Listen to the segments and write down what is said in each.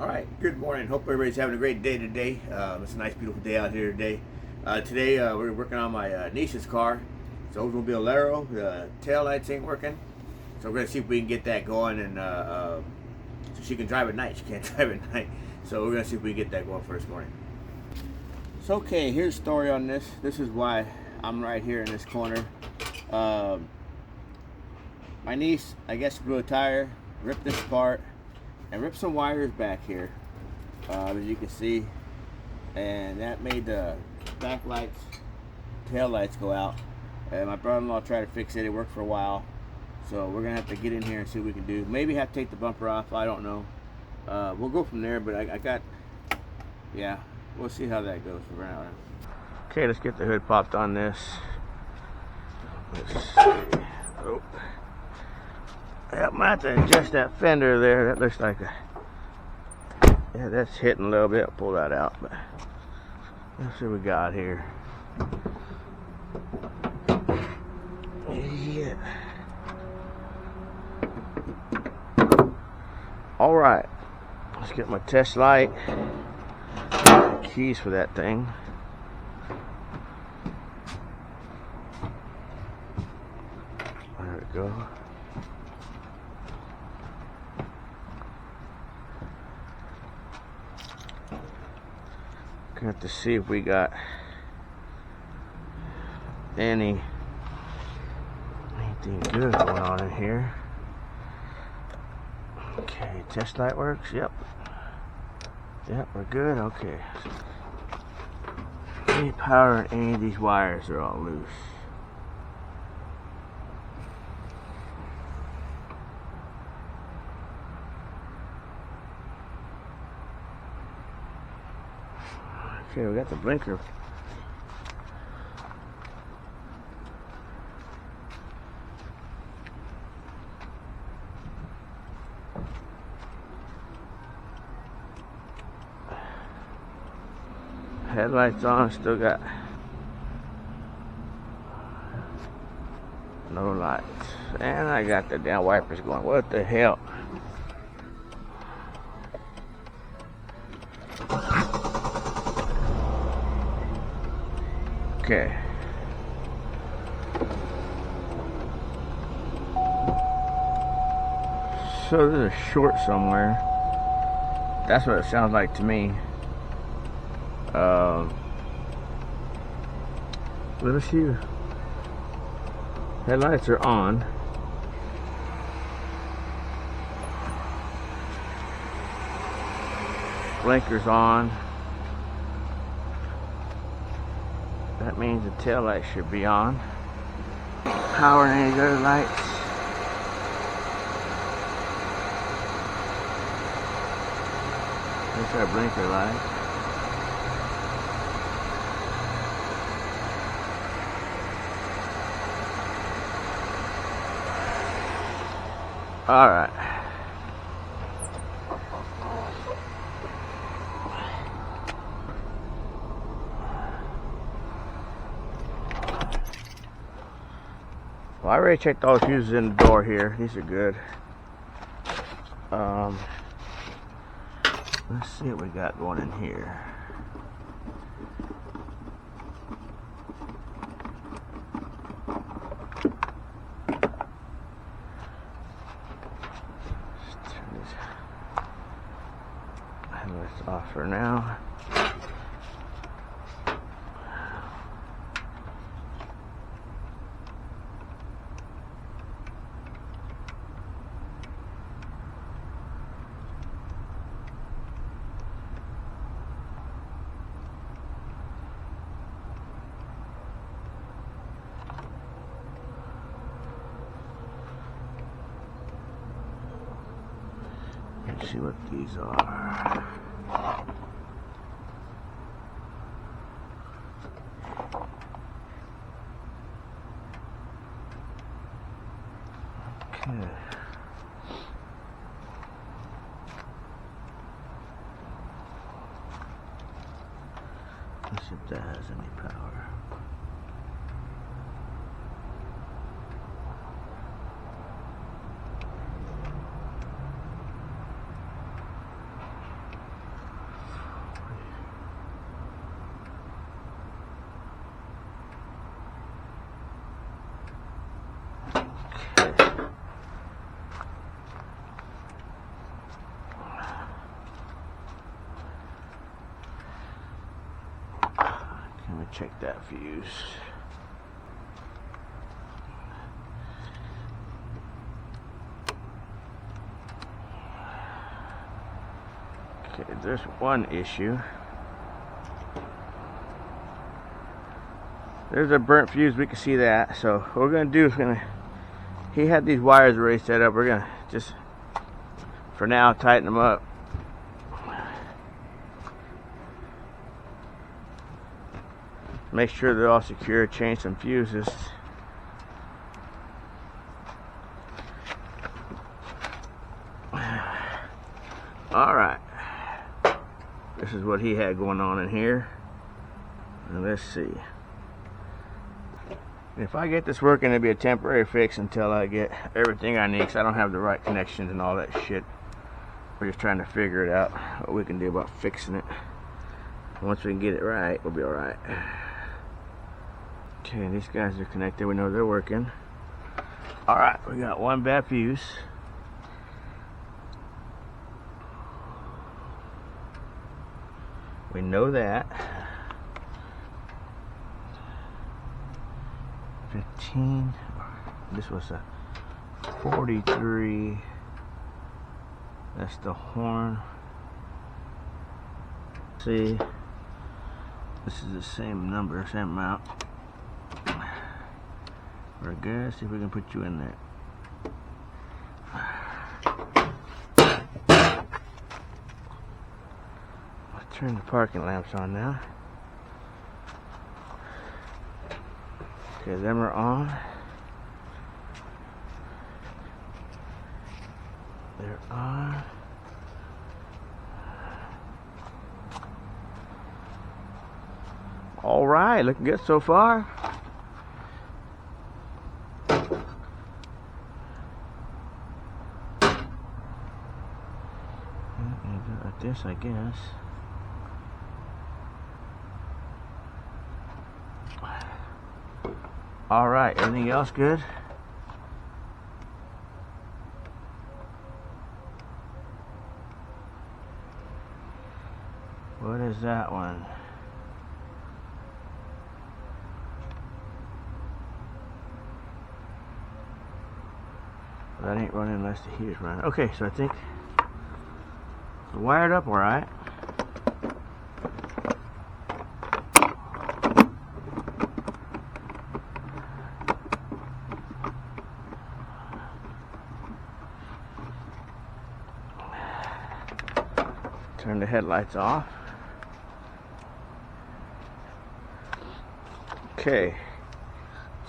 Alright, good morning. Hope everybody's having a great day today. It's a nice, beautiful day out here today. Today we're working on my niece's car. It's Oldsmobile Olero. The tail lights ain't working. So we're going to see if we can get that going, and so she can drive at night. She can't drive at night. So we're going to see if we can get that going first morning. So okay, here's the story on this. This is why I'm right here in this corner. My niece, I guess, blew a tire, ripped this apart, and ripped some wires back here, as you can see, and that made the back lights, tail lights go out. And my brother-in-law tried to fix it. It worked for a while, so we're gonna have to get in here and see what we can do. Maybe have to take the bumper off. I don't know. We'll go from there. But I got, yeah, we'll see how that goes for now. Okay, let's get the hood popped on this. Let's see. Oh. I might have to adjust that fender there. That looks like a, yeah, that's hitting a little bit. I'll pull that out, but let's see what we got here. Yeah. All right, let's get my test light, keys for that thing. There we go. Gonna have to see if we got anything good going on in here. Okay, test light works. Yep, we're good. Okay, any power in any of these wires are all loose. Okay, we got the blinker. Headlights on, still got no lights. And I got the damn wipers going. What the hell? Okay. So there's a short somewhere. That's what it sounds like to me. Let me see. Headlights are on. Blinkers on. That means the tail light should be on. Power and any other lights. That's our blinker light. All right. Well, I already checked all the fuses in the door here. These are good. Let's see what we got going in here. Let's turn these headlights off for now. Let's see what these are. Okay. Let's see if that has any power. Let me check that fuse. Okay, there's one issue. There's a burnt fuse, we can see that. So what we're gonna do is he had these wires already set up. We're gonna just, for now, tighten them up. Make sure they're all secure, change some fuses. Alright. This is what he had going on in here. And let's see. If I get this working, it'll be a temporary fix until I get everything I need, because I don't have the right connections and all that shit. We're just trying to figure it out, what we can do about fixing it. Once we can get it right, we'll be alright. Okay, these guys are connected. We know they're working. Alright, we got one bad fuse. We know that. 15. This was a 43. That's the horn. See, this is the same number, same amount. We're good. See if we can put you in there. Let's turn the parking lamps on now. Okay, them are on. They're on. All right, looking good so far. Like this, I guess. All right, everything else good? What is that one? That ain't running unless the heater's running. Okay, so I think it's wired up all right. Turn the headlights off. Okay,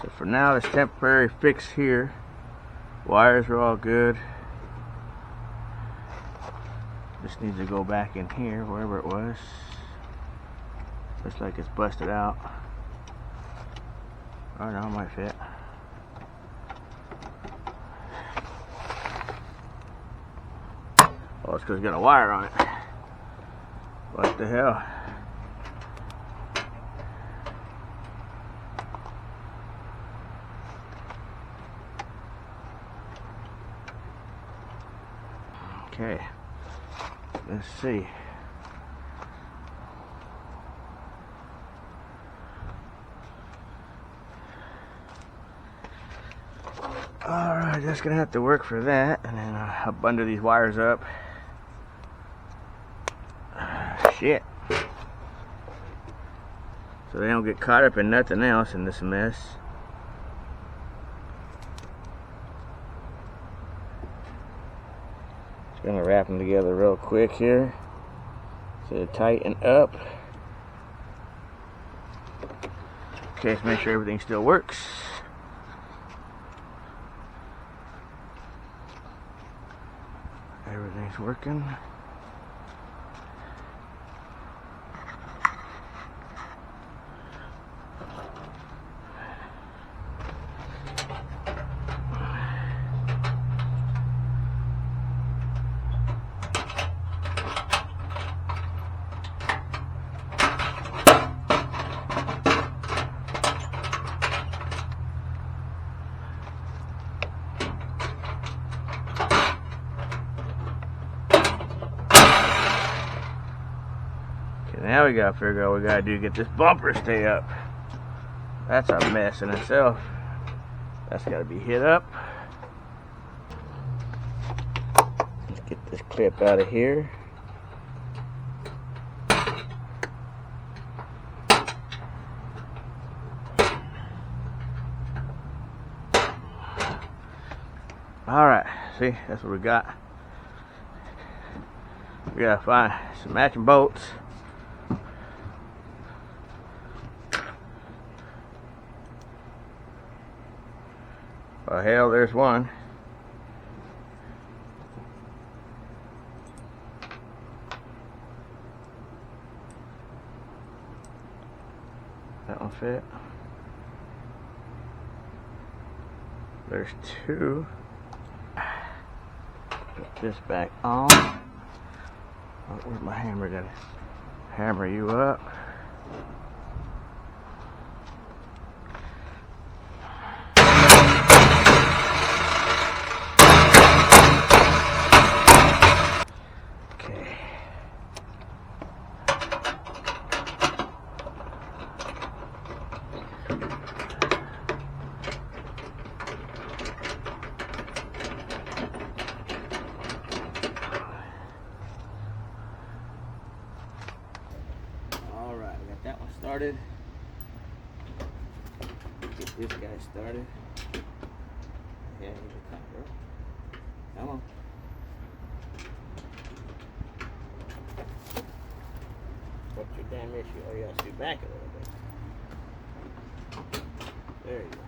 so for now, this temporary fix here. Wires are all good. Just needs to go back in here, wherever it was. Looks like it's busted out. Oh no, it might fit. Oh, it's because it's got a wire on it. What the hell? Okay, let's see. Alright, that's gonna have to work for that, and then I'll bundle these wires up. Shit. So they don't get caught up in nothing else in this mess. Just gonna wrap them together real quick here. So they tighten up. Okay, let's make sure everything still works. Everything's working. Okay, now we gotta figure out what we gotta do to get this bumper to stay up. That's a mess in itself. That's gotta be hit up. Let's get this clip out of here. Alright, see, that's what we got. We gotta find some matching bolts. Well, hell, there's one. That one fit. There's two. Put this back on. Oh, where's my hammer? Gotta hammer you up. Okay. That one started. Get this guy started. Yeah, he's a copper. Come on. What's your damn issue? Oh, you gotta scoot back a little bit. There you go.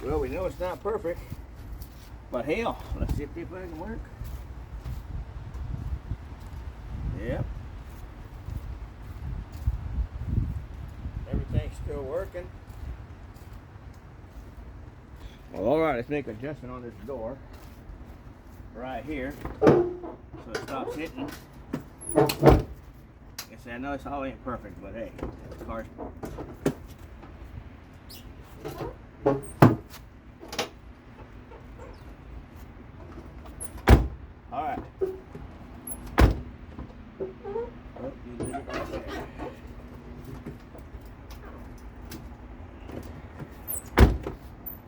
Well, we know it's not perfect, but hell, let's see if this thing can work. Yep. Everything's still working. Well, alright, let's make an adjustment on this door right here so it stops hitting. Like I said, I know it's all ain't perfect, but hey, the car's alright. Oh, you did it right there.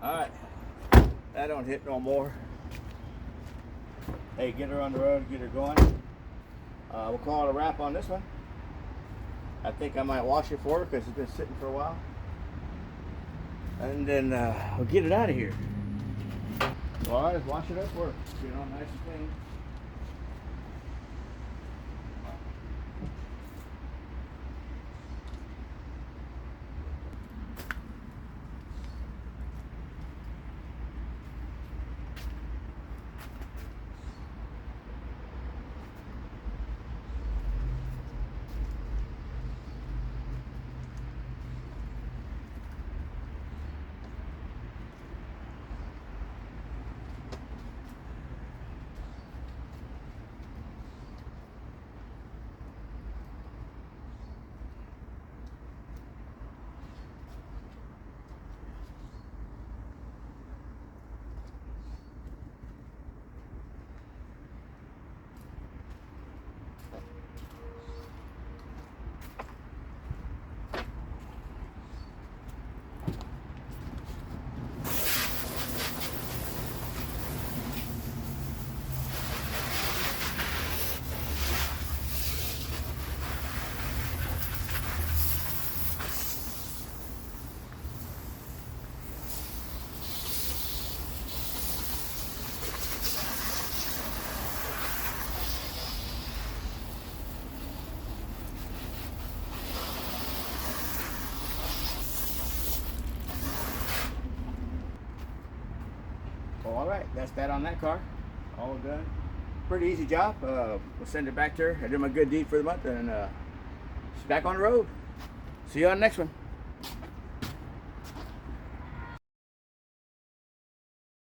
Alright. That don't hit no more. Hey, get her on the road, get her going. We'll call it a wrap on this one. I think I might wash it for her because it's been sitting for a while. And then we'll get it out of here. Alright, let's wash it up for her. Get it on nice and clean. All right, that's that on that car. All done. Pretty easy job. We'll send it back to her. I did my good deed for the month, and she's back on the road. See you on the next one.